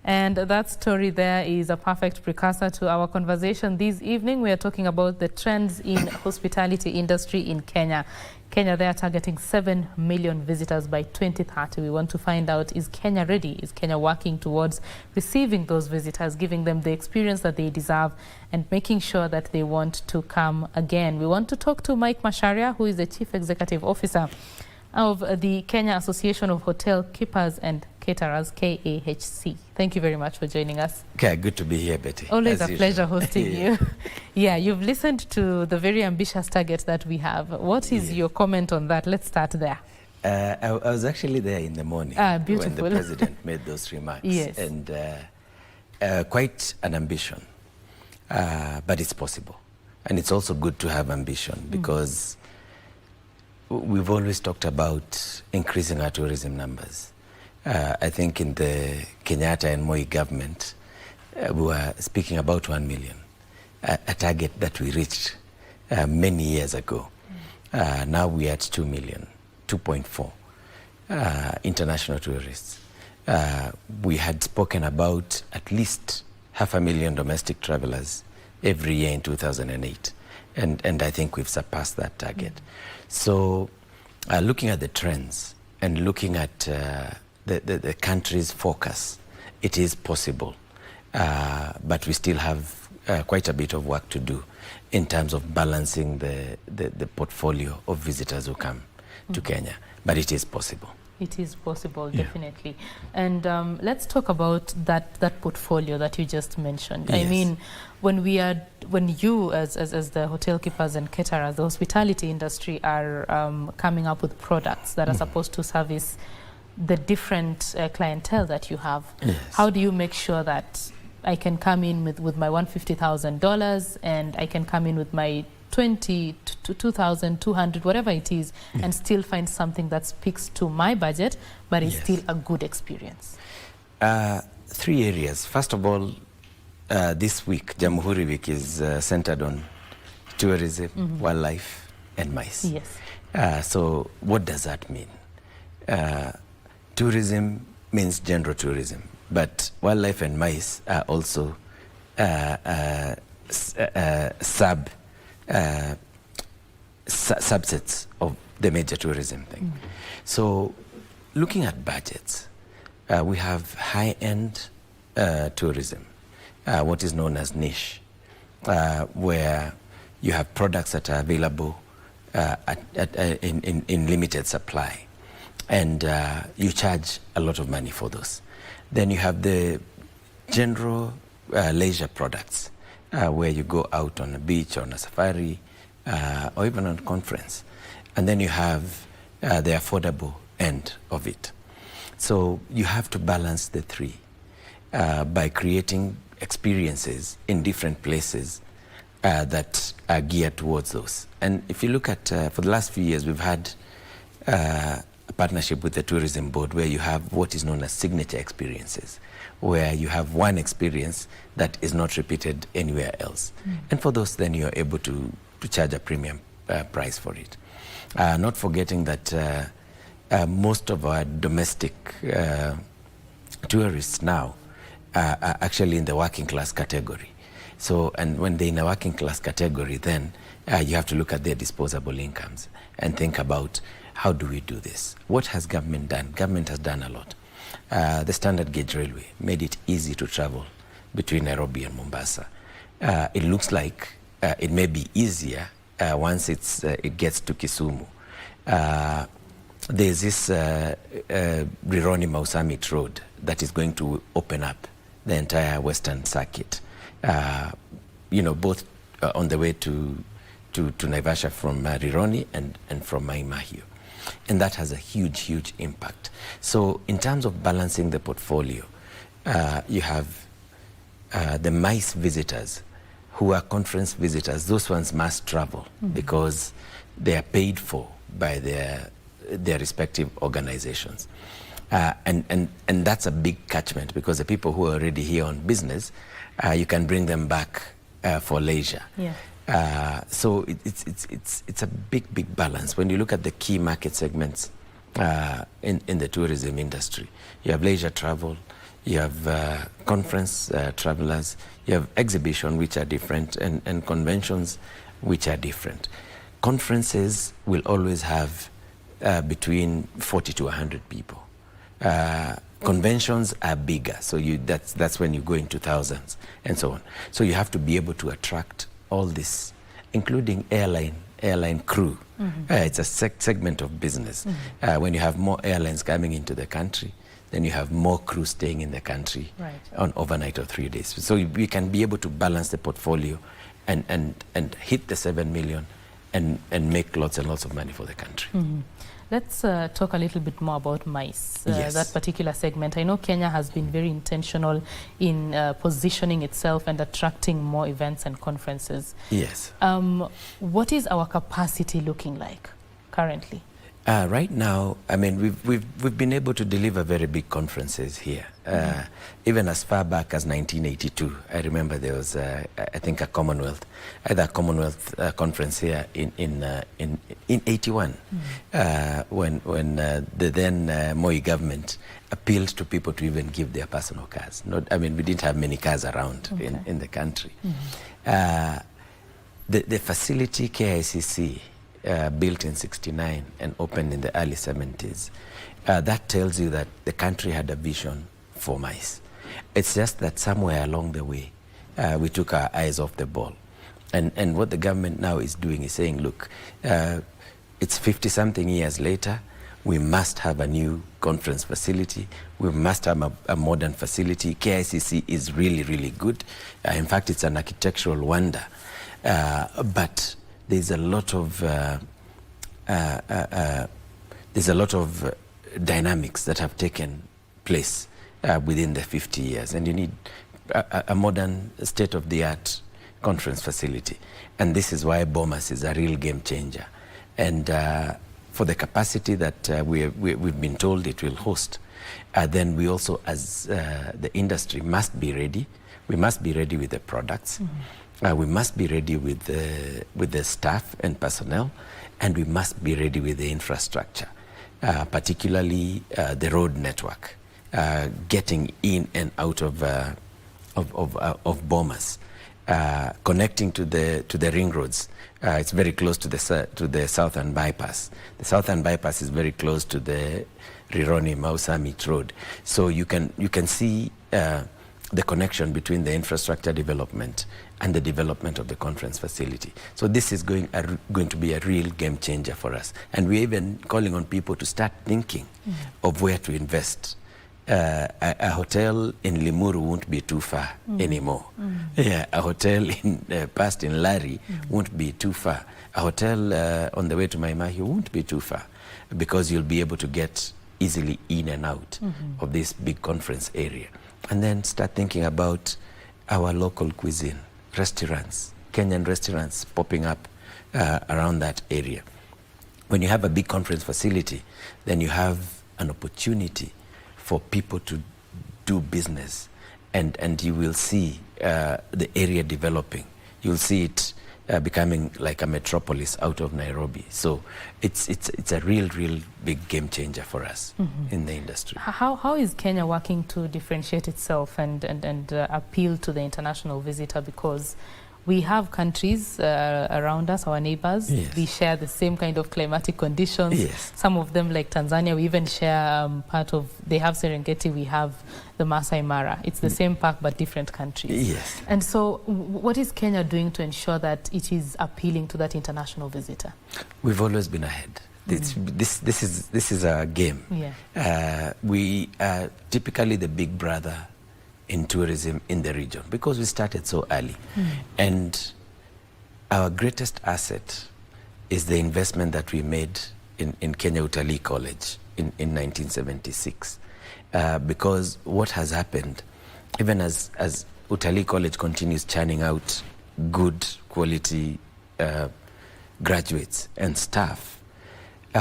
And that story there is a perfect precursor to our conversation this evening. We are talking about the trends in hospitality industry in Kenya. Kenya, they are targeting 7 million visitors by 2030. We want to find out, is Kenya ready? Is Kenya working towards receiving those visitors, giving them the experience that they deserve and making sure that they want to come again? We want to talk to Mike Macharia, who is the Chief Executive Officer of the Kenya Association of Hotel Keepers and Caterers, KAHC. Thank you very much for joining us. Okay, good to be here, Betty. Always a pleasure hosting you. Yeah, you've listened to the very ambitious target that we have. What is your comment on that? Let's start there. I was actually there in the morning beautiful. when the president made those remarks. Yes. And quite an ambition, but it's possible. And it's also good to have ambition because we've always talked about increasing our tourism numbers. I think in the Kenyatta and Moi government, we were speaking about 1 million, a target that we reached many years ago. Now we are at 2 million, 2.4 international tourists. We had spoken about at least 500,000 domestic travelers every year in 2008. And I think we've surpassed that target. So looking at the trends and looking at the country's focus, it is possible. But we still have quite a bit of work to do in terms of balancing the portfolio of visitors who come to Kenya. But it is possible. It is possible, definitely. And let's talk about that portfolio that you just mentioned. Yes. I mean, when you as the hotel keepers and caterers, the hospitality industry are coming up with products that are supposed to service the different clientele that you have. Yes. How do you make sure that I can come in with my $150,000 and I can come in with my 20 to 2,200, whatever it is, and still find something that speaks to my budget, but is still a good experience? 3 areas. First of all, this week, Jamhuri Week is centered on tourism, wildlife, and mice. Yes. So what does that mean? Tourism means general tourism, but wildlife and mice are also subsets of the major tourism thing. So looking at budgets, we have high-end tourism, what is known as niche, where you have products that are available in limited supply, and you charge a lot of money for those. Then you have the general leisure products, where you go out on a beach, on a safari, or even on a conference. And then you have the affordable end of it. So you have to balance the three by creating experiences in different places that are geared towards those. And if you look at, for the last few years, we've had a partnership with the Tourism Board where you have what is known as signature experiences, where you have one experience that is not repeated anywhere else. And for those, then you're able to charge a premium price for it. Not forgetting that most of our domestic tourists now are actually in the working class category. So, and when they're in a working class category, then you have to look at their disposable incomes and think about, how do we do this? What has government done? Government has done a lot. The standard gauge railway made it easy to travel between Nairobi and Mombasa. It looks like it may be easier once it gets to Kisumu. There's this Rironi-Mau Summit Road that is going to open up the entire Western Circuit. You know, both on the way to Naivasha from Rironi and from Mai Mahiu. And that has a huge, huge impact. So in terms of balancing the portfolio, you have the MICE visitors who are conference visitors. Those ones must travel because they are paid for by their respective organizations. And that's a big catchment because the people who are already here on business, you can bring them back for leisure. Yeah. So it's a big balance. When you look at the key market segments in the tourism industry, you have leisure travel, you have conference travelers, you have exhibition, which are different, and conventions, which are different. Conferences will always have between 40 to 100 people. Conventions are bigger, so that's when you go into thousands and so on. So you have to be able to attract all this, including airline crew. It's a segment of business. When you have more airlines coming into the country, then you have more crew staying in the country on overnight or 3 days. So we can be able to balance the portfolio and hit the 7 million and make lots and lots of money for the country. Let's talk a little bit more about MICE, Yes. that particular segment. I know Kenya has been very intentional in positioning itself and attracting more events and conferences. Yes. What is our capacity looking like currently? Right now, I mean, we've been able to deliver very big conferences here. Even as far back as 1982, I remember there was, I think, a Commonwealth conference here in 81, when the then Moi government appealed to people to even give their personal cars. I mean, we didn't have many cars around in the country. The facility KICC, built in 69 and opened in the early 70s. That tells you that the country had a vision for MICE. It's just that somewhere along the way, we took our eyes off the ball. And what the government now is doing is saying, look, it's 50-something years later, we must have a new conference facility. We must have a modern facility. KICC is really, really good. In fact, it's an architectural wonder. But there's a lot of dynamics that have taken place within the 50 years, and you need a modern, state-of-the-art conference facility. And this is why Bomas is a real game changer. And for the capacity that we've been told it will host, then we also, as the industry, must be ready. We must be ready with the products. We must be ready with the staff and personnel, and we must be ready with the infrastructure, particularly the road network, getting in and out of Bomas, connecting to the ring roads. It's very close to the southern bypass. The southern bypass is very close to the Rironi Mau-Summit Road, so you can see the connection between the infrastructure development and the development of the conference facility. So this is going to be a real game changer for us. And we're even calling on people to start thinking of where to invest. A hotel in Limuru won't be too far anymore. Yeah, a hotel in past in Lari won't be too far. A hotel on the way to Maimahi won't be too far, because you'll be able to get easily in and out of this big conference area. And then start thinking about our local cuisine, restaurants, Kenyan restaurants popping up around that area. When you have a big conference facility, then you have an opportunity for people to do business, and you will see the area developing. You'll see it becoming like a metropolis out of Nairobi. So it's a real big game changer for us in the industry. How is Kenya working to differentiate itself and appeal to the international visitor? Because we have countries around us, our neighbors. Yes. We share the same kind of climatic conditions. Yes. Some of them, like Tanzania, we even share they have Serengeti, we have the Masai Mara. It's the same park but different countries. Yes. And so what is Kenya doing to ensure that it is appealing to that international visitor? We've always been ahead. This is our game. Yeah. We are typically the big brother in tourism in the region, because we started so early. And our greatest asset is the investment that we made in Kenya Utalii College in 1976. Because what has happened, even as Utalii College continues churning out good quality graduates and staff,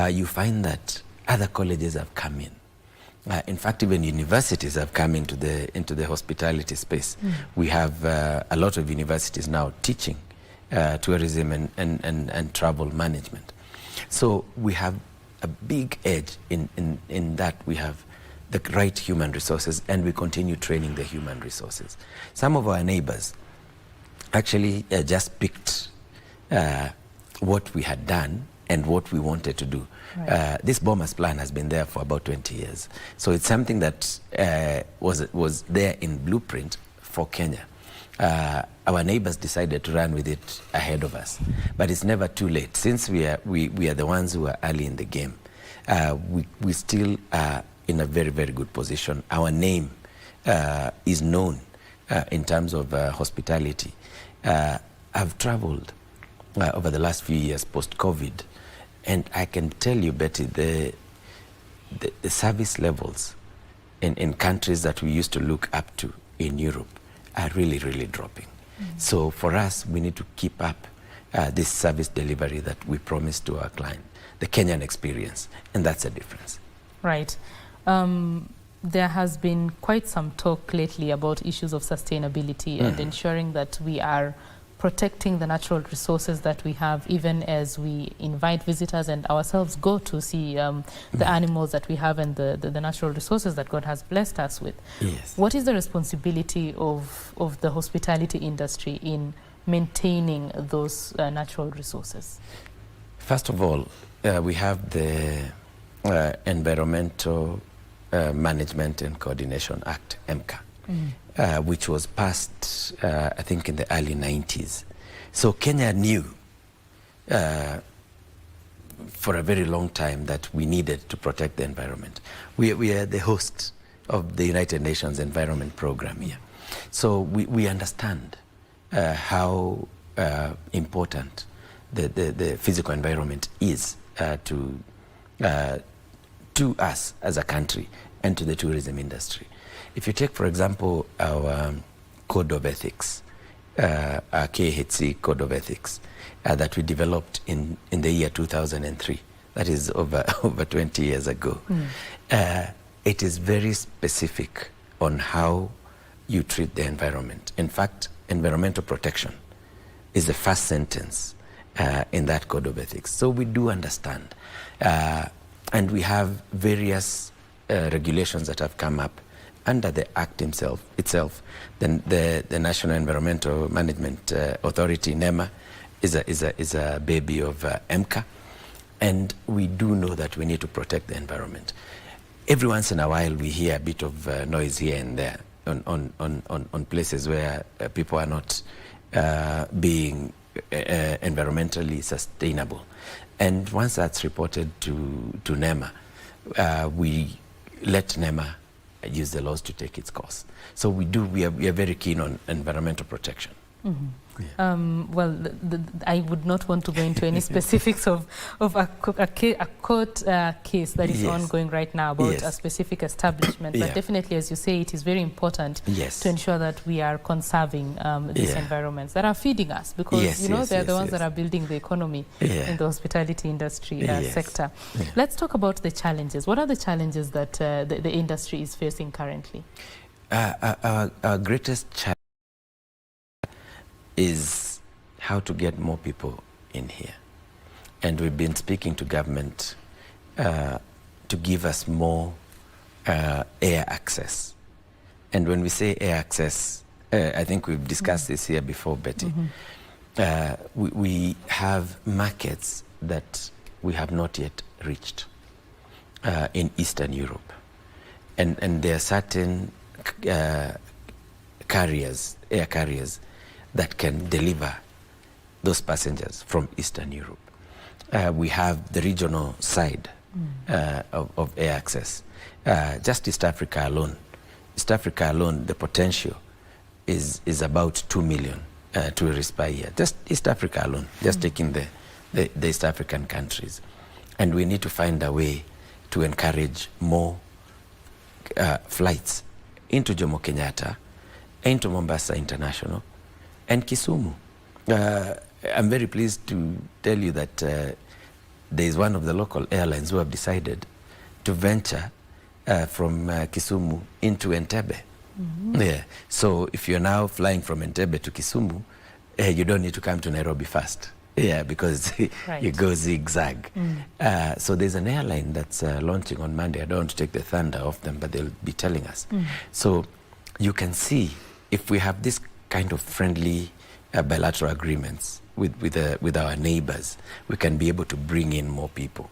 you find that other colleges have come in. In fact, even universities have come into the hospitality space. We have a lot of universities now teaching tourism and travel management. So we have a big edge in that we have the right human resources, and we continue training the human resources. Some of our neighbors actually just picked what we had done and what we wanted to do. Right. This Bombers plan has been there for about 20 years. So it's something that was there in blueprint for Kenya. Our neighbors decided to run with it ahead of us. But it's never too late. Since we are the ones who are early in the game, we still are in a very, very good position. Our name is known in terms of hospitality. I've traveled over the last few years post-COVID, and I can tell you, Betty, the service levels in countries that we used to look up to in Europe are really, really dropping. So for us, we need to keep up this service delivery that we promise to our client, the Kenyan experience, and that's the difference. Right. There has been quite some talk lately about issues of sustainability and ensuring that we are protecting the natural resources that we have, even as we invite visitors and ourselves go to see the animals that we have and the natural resources that God has blessed us with. Yes. What is the responsibility of the hospitality industry in maintaining those natural resources? First of all, we have the Environmental Management and Coordination Act, EMCA. Which was passed, I think, in the early 90s. So Kenya knew for a very long time that we needed to protect the environment. We are the host of the United Nations Environment Program here. So we understand how important the physical environment is to us as a country and to the tourism industry. If you take, for example, our Code of Ethics, our KHC Code of Ethics, that we developed in the year 2003, that is over 20 years ago, it is very specific on how you treat the environment. In fact, environmental protection is the first sentence in that Code of Ethics. So we do understand. And we have various regulations that have come up under the Act itself. Then the National Environmental Management Authority, NEMA, is a baby of EMCA, and we do know that we need to protect the environment. Every once in a while, we hear a bit of noise here and there on places where people are not being environmentally sustainable, and once that's reported to NEMA, we let NEMA use the laws to take its course. So we are very keen on environmental protection. Yeah. Well, I would not want to go into any specifics of a court case that is ongoing right now about a specific establishment, but definitely, as you say, it is very important to ensure that we are conserving these environments that are feeding us, because they're the ones that are building the economy in the hospitality industry sector. Let's talk about the challenges. What are the challenges that the industry is facing currently? Our greatest challenge is how to get more people in here. And we've been speaking to government to give us more air access. And when we say air access, I think we've discussed this here before, Betty. We have markets that we have not yet reached in Eastern Europe. And there are certain air carriers, that can deliver those passengers from Eastern Europe. We have the regional side of air access. Just East Africa alone, the potential is about 2 million tourists per year. Just East Africa alone, just taking the East African countries. And we need to find a way to encourage more flights into Jomo Kenyatta, into Mombasa International, and Kisumu. I'm very pleased to tell you that there is one of the local airlines who have decided to venture from Kisumu into Entebbe. Yeah. So if you're now flying from Entebbe to Kisumu, you don't need to come to Nairobi first. Yeah, because Right. you go zigzag. So there's an airline that's launching on Monday. I don't want to take the thunder off them, but they'll be telling us. So you can see if we have this kind of friendly bilateral agreements with our neighbors, we can be able to bring in more people.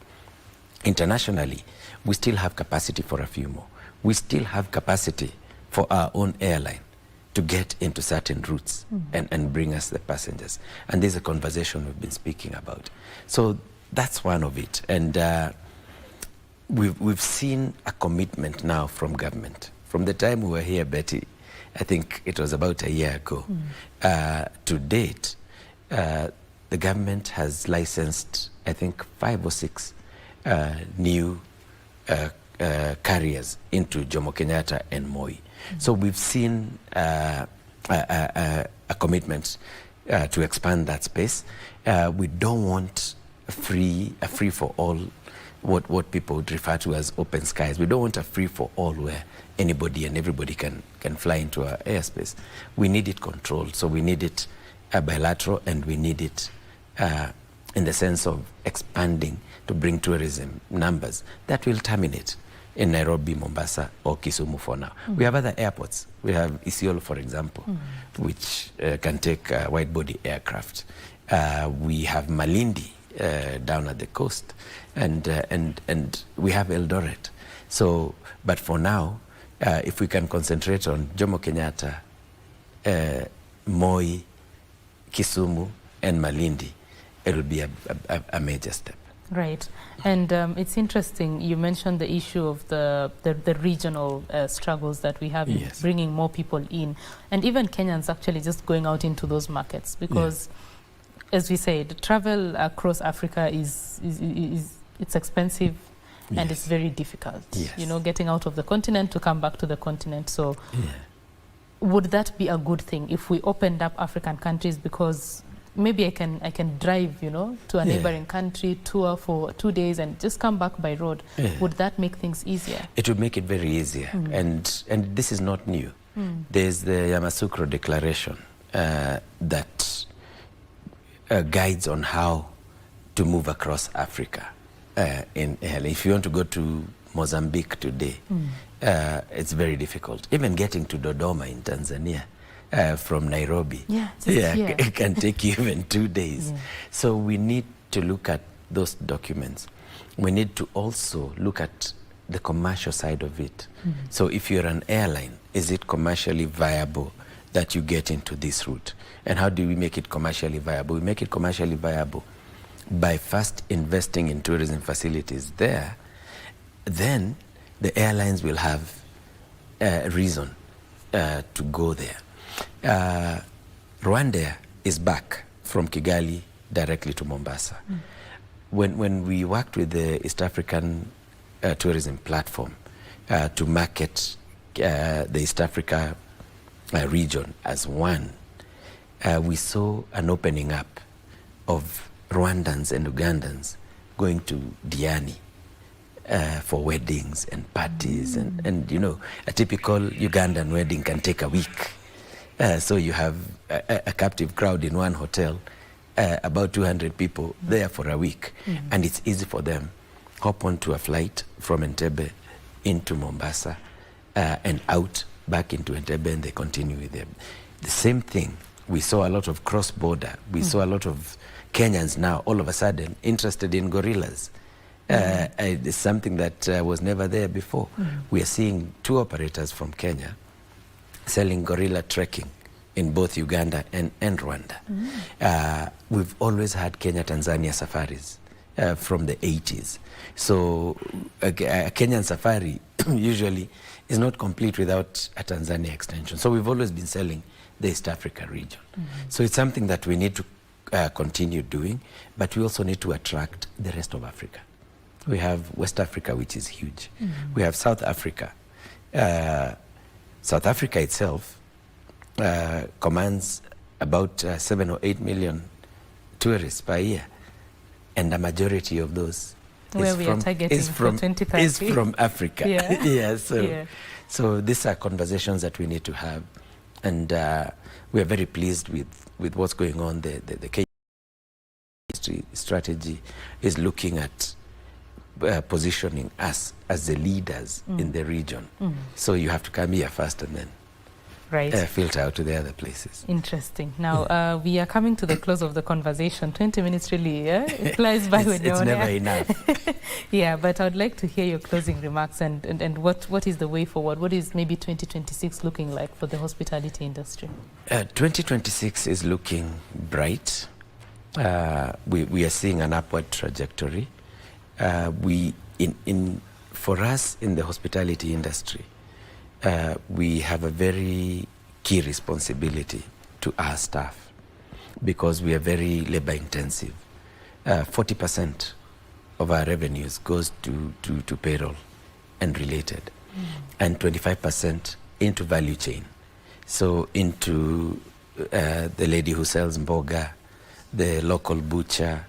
Internationally, we still have capacity for a few more. We still have capacity for our own airline to get into certain routes and bring us the passengers. And there's a conversation we've been speaking about. So that's one of it. And we've seen a commitment now from government. From the time we were here, Betty, I think it was about a year ago, to date, the government has licensed, I think, 5 or 6 new carriers into Jomo Kenyatta and Moi. So we've seen a commitment to expand that space. We don't want a free for all, what people would refer to as open skies. We don't want a free for all where anybody and everybody can fly into our airspace. We need it controlled. So we need it bilateral, and we need it in the sense of expanding to bring tourism numbers that will terminate in Nairobi, Mombasa, or Kisumu for now. We have other airports. We have Isiolo, for example, which can take wide-body aircraft. We have Malindi down at the coast, and we have Eldoret. So, but for now, if we can concentrate on Jomo Kenyatta, Moi, Kisumu, and Malindi, it will be a major step. Right. And it's interesting, you mentioned the issue of the regional struggles that we have in bringing more people in. And even Kenyans actually just going out into those markets because, as we said, travel across Africa is it's expensive and it's very difficult. You know, getting out of the continent to come back to the continent. So would that be a good thing if we opened up African countries? Because maybe I can drive, you know, to a neighboring country, tour for 2 days and just come back by road. Would that make things easier? It would make it very easier. And this is not new. There's the Yamoussoukro Declaration that guides on how to move across Africa. If you want to go to Mozambique today, it's very difficult. Even getting to Dodoma in Tanzania, from Nairobi, it can take you even 2 days. So we need to look at those documents. We need to also look at the commercial side of it. So if you're an airline, is it commercially viable that you get into this route? And how do we make it commercially viable? We make it commercially viable by first investing in tourism facilities there. Then the airlines will have a reason to go there. Rwanda is back from Kigali directly to Mombasa. When we worked with the East African tourism platform to market the East Africa region as one, we saw an opening up of Rwandans and Ugandans going to Diani for weddings and parties. And you know, a typical Ugandan wedding can take a week. So you have a captive crowd in one hotel, about 200 people there for a week. And it's easy for them. Hop onto a flight from Entebbe into Mombasa and out back into Entebbe, and they continue with them. The same thing, we saw a lot of cross-border. We saw a lot of Kenyans now all of a sudden interested in gorillas. It's something that was never there before. We are seeing tour operators from Kenya selling gorilla trekking in both Uganda and Rwanda. We've always had Kenya-Tanzania safaris from the 80s. So a Kenyan safari usually is not complete without a Tanzania extension. So we've always been selling the East Africa region. So it's something that we need to continue doing, but we also need to attract the rest of Africa. We have West Africa, which is huge. We have South Africa. South Africa itself commands about 7 or 8 million tourists per year, and the majority of those is from Africa. So these are conversations that we need to have, and we are very pleased with what's going on. The strategy is looking at positioning us as the leaders in the region. So you have to come here first and then filter out to the other places. Interesting. Now, we are coming to the close of the conversation. 20 minutes really, it flies by when you're on It's never air. enough. Yeah, but I would like to hear your closing remarks and what is the way forward? What is maybe 2026 looking like for the hospitality industry? 2026 is looking bright. We are seeing an upward trajectory. For us in the hospitality industry, we have a very key responsibility to our staff because we are very labor intensive. 40% of our revenues goes to payroll and related, and 25% into value chain. So into the lady who sells mboga, the local butcher,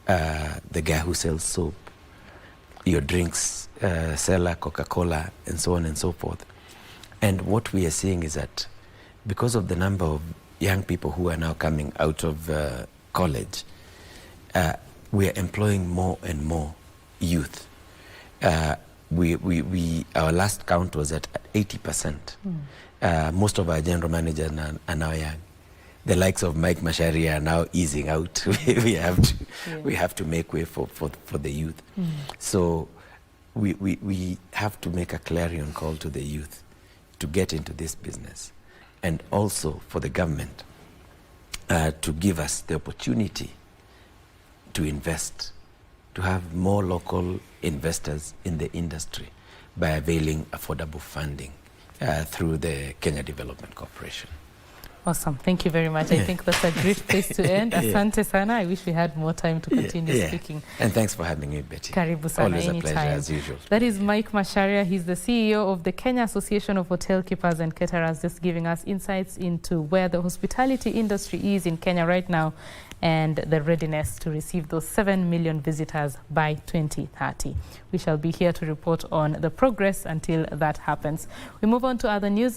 the guy who sells soap, your drinks seller, Coca-Cola, and so on and so forth. And what we are seeing is that because of the number of young people who are now coming out of college, we are employing more and more youth. Our last count was at 80%. Most of our general managers are now young. The likes of Mike Macharia are now easing out. we have to make way for the youth. So we have to make a clarion call to the youth to get into this business, and also for the government to give us the opportunity to invest, to have more local investors in the industry by availing affordable funding through the Kenya Development Corporation. Awesome. Thank you very much. I think that's a great place to end. Asante sana. I wish we had more time to continue speaking. And thanks for having me, Betty. Karibu sana. Always anytime. A pleasure, as usual. That is Mike Macharia. He's the CEO of the Kenya Association of Hotel Keepers and Caterers, just giving us insights into where the hospitality industry is in Kenya right now and the readiness to receive those 7 million visitors by 2030. We shall be here to report on the progress until that happens. We move on to other news.